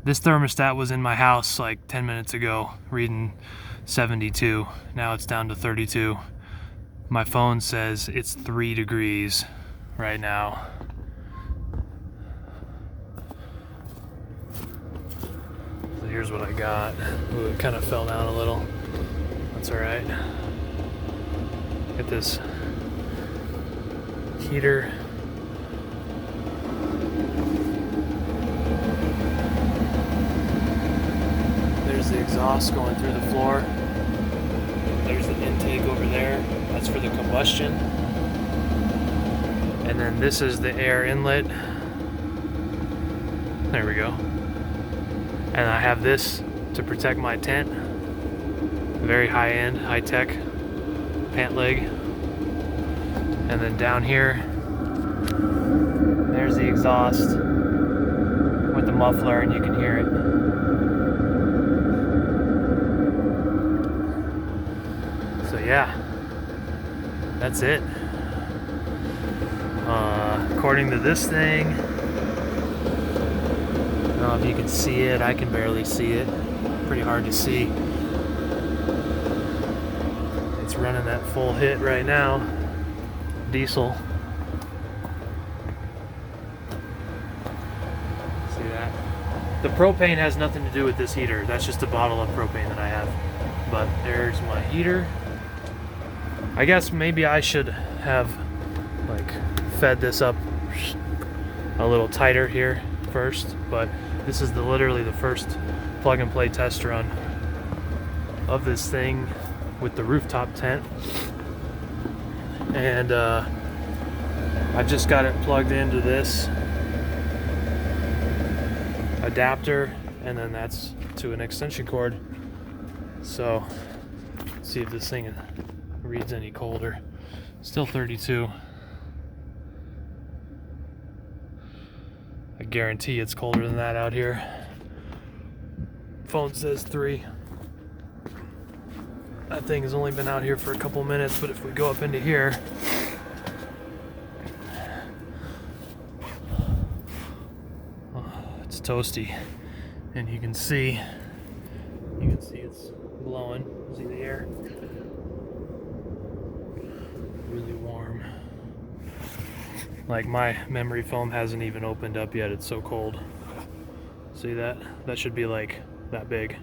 This thermostat was in my house like 10 minutes ago, reading 72. Now it's down to 32. My phone says it's 3 degrees right now. So here's what I got. Ooh, it kind of fell down a little. That's all right. Get this heater. There's the exhaust going through the floor. There's the intake over there. That's for the combustion. And then this is the air inlet. There we go. And I have this to protect my tent. Very high-end, high-tech pant leg. And then down here, there's the exhaust with the muffler, and you can hear it. So yeah, that's it. According to this thing, I don't know if you can see it. I can barely see it. Pretty hard to see. It's running that full hit right now. Diesel. See that? The propane has nothing to do with this heater. That's just a bottle of propane that I have. But there's my heater. I guess maybe I should have like fed this up a little tighter here first, but this is literally the first plug and play test run of this thing with the rooftop tent. And I've just got it plugged into this adapter, and then that's to an extension cord. So let's see if this thing reads any colder. Still 32. I guarantee it's colder than that out here. Phone says 3. That thing has only been out here for a couple minutes, but if we go up into here, it's toasty, and you can see it's blowing. See the air? Really warm. Like my memory foam hasn't even opened up yet. It's so cold. See that? That should be like that big.